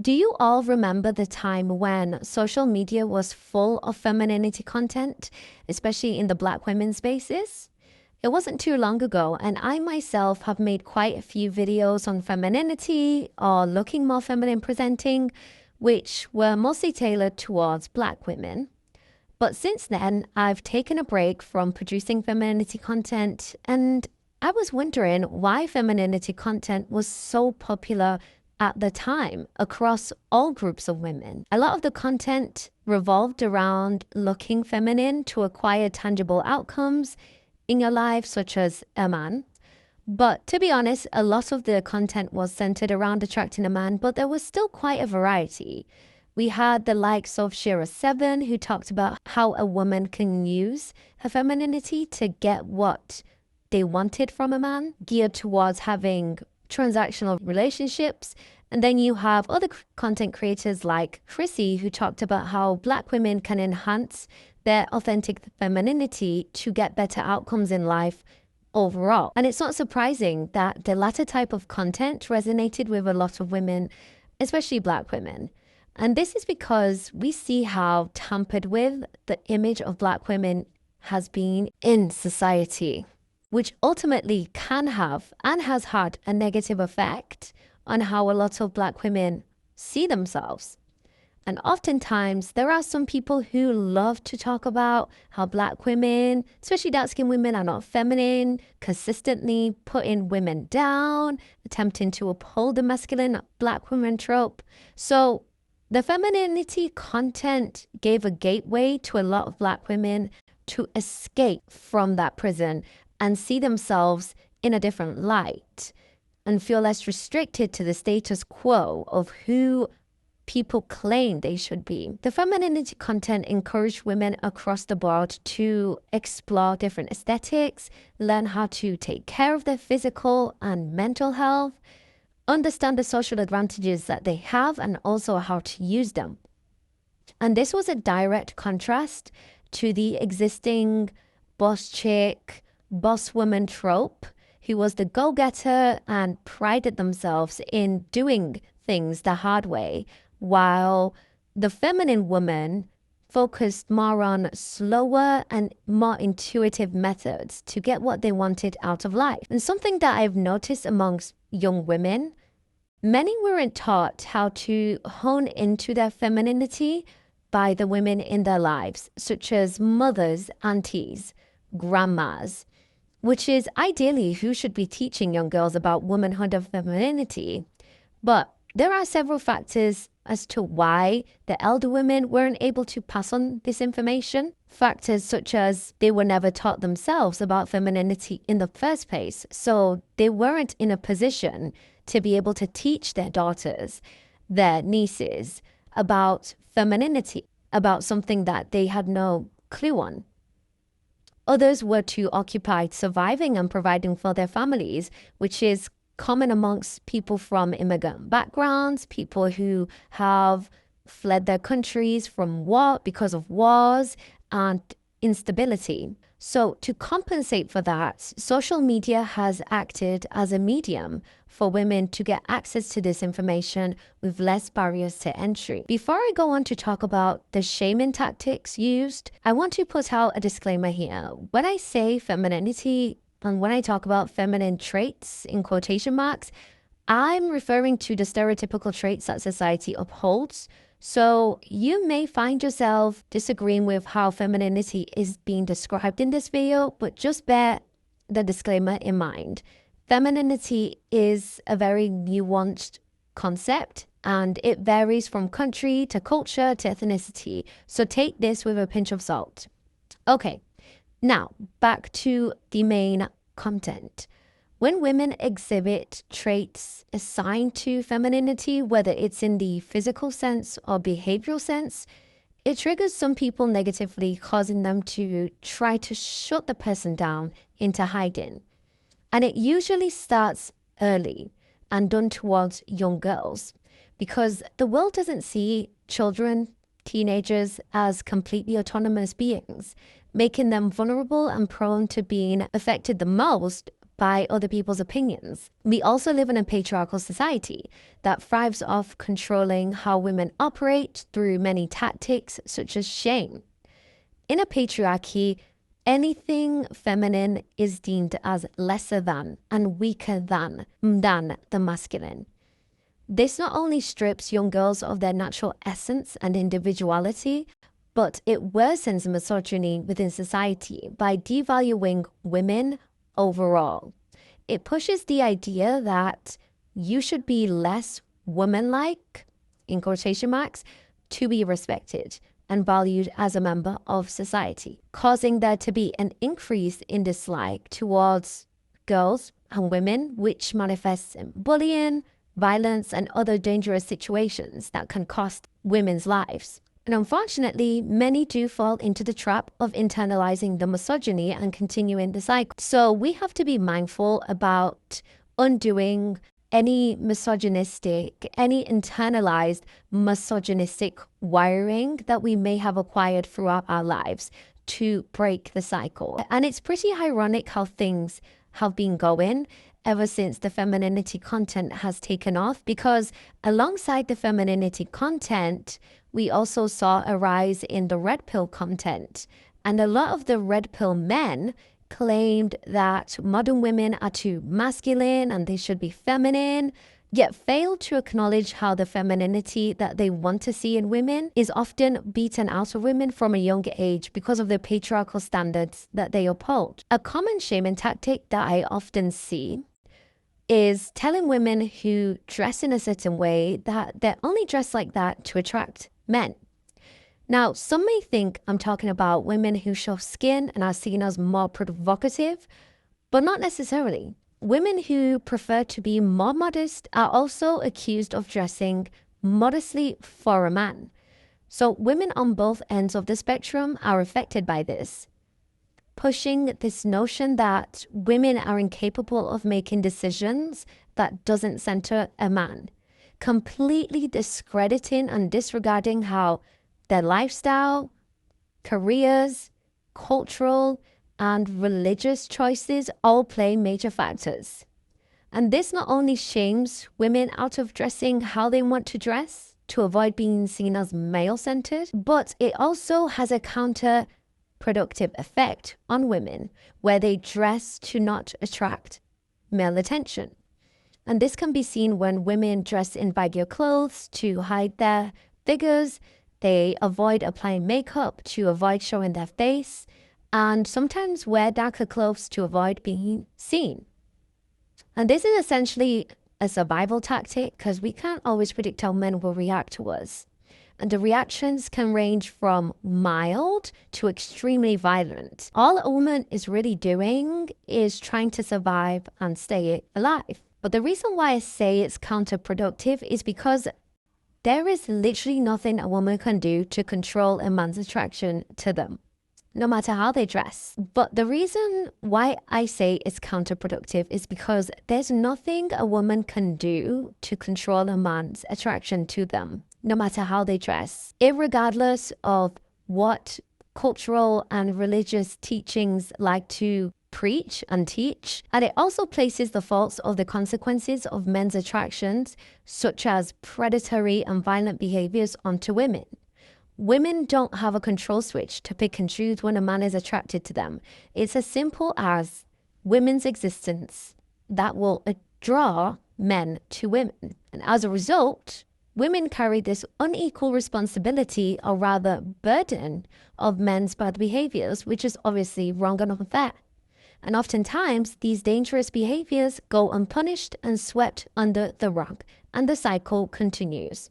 Do you all remember the time when social media was full of femininity content, especially in the Black women spaces? It wasn't too long ago, and I myself have made quite a few videos on femininity or looking more feminine presenting, which were mostly tailored towards Black women. But since then, I've taken a break from producing femininity content, and I was wondering why femininity content was so popular at the time across all groups of women. A lot of the content revolved around looking feminine to acquire tangible outcomes in your life, such as a man. But to be honest, a lot of the content was centered around attracting a man, but there was still quite a variety. We had the likes of Shira7, who talked about how a woman can use her femininity to get what they wanted from a man, geared towards having transactional relationships. And then you have other content creators like Chrissy, who talked about how Black women can enhance their authentic femininity to get better outcomes in life overall. And it's not surprising that the latter type of content resonated with a lot of women, especially Black women. And this is because we see how tampered with the image of Black women has been in society, which ultimately can have and has had a negative effect on how a lot of Black women see themselves. And oftentimes, there are some people who love to talk about how Black women, especially dark-skinned women, are not feminine, consistently putting women down, attempting to uphold the masculine Black woman trope. So the femininity content gave a gateway to a lot of Black women to escape from that prison and see themselves in a different light and feel less restricted to the status quo of who people claim they should be. The femininity content encouraged women across the board to explore different aesthetics, learn how to take care of their physical and mental health, understand the social advantages that they have, and also how to use them. And this was a direct contrast to the existing boss chick, boss woman trope, who was the go-getter and prided themselves in doing things the hard way, while the feminine woman focused more on slower and more intuitive methods to get what they wanted out of life. And something that I've noticed amongst young women, many weren't taught how to hone into their femininity by the women in their lives, such as mothers, aunties, grandmas, which is ideally who should be teaching young girls about womanhood and femininity. But there are several factors as to why the elder women weren't able to pass on this information. Factors such as they were never taught themselves about femininity in the first place, so they weren't in a position to be able to teach their daughters, their nieces, about femininity, about something that they had no clue on. Others were too occupied surviving and providing for their families, which is common amongst people from immigrant backgrounds, people who have fled their countries from war because of wars and instability. So to compensate for that, social media has acted as a medium for women to get access to this information with less barriers to entry. Before I go on to talk about the shaming tactics used, I want to put out a disclaimer here. When I say femininity and when I talk about feminine traits in quotation marks, I'm referring to the stereotypical traits that society upholds. So you may find yourself disagreeing with how femininity is being described in this video, but just bear the disclaimer in mind. Femininity is a very nuanced concept, and it varies from country to culture to ethnicity. So take this with a pinch of salt. Okay, now back to the main content. When women exhibit traits assigned to femininity, whether it's in the physical sense or behavioral sense, it triggers some people negatively, causing them to try to shut the person down into hiding. And it usually starts early and done towards young girls because the world doesn't see children, teenagers as completely autonomous beings, making them vulnerable and prone to being affected the most by other people's opinions. We also live in a patriarchal society that thrives off controlling how women operate through many tactics such as shame. In a patriarchy, anything feminine is deemed as lesser than and weaker than the masculine. This not only strips young girls of their natural essence and individuality, but it worsens misogyny within society by devaluing women overall. It pushes the idea that you should be less woman-like, in quotation marks, to be respected and valued as a member of society, causing there to be an increase in dislike towards girls and women, which manifests in bullying, violence, and other dangerous situations that can cost women's lives. And unfortunately, many do fall into the trap of internalizing the misogyny and continuing the cycle. So we have to be mindful about undoing any misogynistic, any internalized misogynistic wiring that we may have acquired throughout our lives to break the cycle. And it's pretty ironic how things have been going ever since the femininity content has taken off, because alongside the femininity content, we also saw a rise in the red pill content. And a lot of the red pill men claimed that modern women are too masculine and they should be feminine, yet failed to acknowledge how the femininity that they want to see in women is often beaten out of women from a young age because of the patriarchal standards that they uphold. A common shaming tactic that I often see is telling women who dress in a certain way that they're only dressed like that to attract men. Now, some may think I'm talking about women who show skin and are seen as more provocative, but not necessarily. Women who prefer to be more modest are also accused of dressing modestly for a man. So women on both ends of the spectrum are affected by this, pushing this notion that women are incapable of making decisions that doesn't center a man, completely discrediting and disregarding how their lifestyle, careers, cultural, and religious choices all play major factors. And this not only shames women out of dressing how they want to dress to avoid being seen as male-centered, but it also has a counterproductive effect on women where they dress to not attract male attention. And this can be seen when women dress in baggier clothes to hide their figures. They avoid applying makeup to avoid showing their face, and sometimes wear darker clothes to avoid being seen. And this is essentially a survival tactic because we can't always predict how men will react to us. And the reactions can range from mild to extremely violent. All a woman is really doing is trying to survive and stay alive. But the reason why I say it's counterproductive is because there is literally nothing a woman can do to control a man's attraction to them, no matter how they dress. But the reason why I say it's counterproductive is because there's nothing a woman can do to control a man's attraction to them, no matter how they dress, irregardless of what cultural and religious teachings like to preach and teach. And it also places the faults of the consequences of men's attractions, such as predatory and violent behaviors, onto women. Women don't have a control switch to pick and choose when a man is attracted to them. It's as simple as women's existence that will draw men to women. And as a result, women carry this unequal responsibility, or rather burden, of men's bad behaviors, which is obviously wrong and unfair. And oftentimes, these dangerous behaviors go unpunished and swept under the rug, and the cycle continues.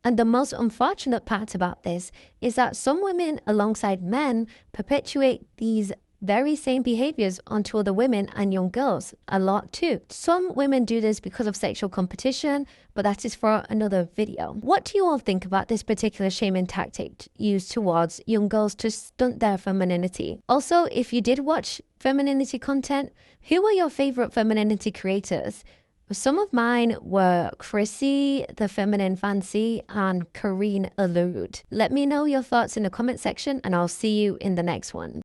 And the most unfortunate part about this is that some women, alongside men, perpetuate these very same behaviors onto other women and young girls a lot too. Some women do this because of sexual competition, but that is for another video. What do you all think about this particular shaming tactic used towards young girls to stunt their femininity? Also, if you did watch femininity content, who were your favorite femininity creators? Some of mine were Chrissy, the Feminine Fancy, and Kareen Allude. Let me know your thoughts in the comment section, and I'll see you in the next one.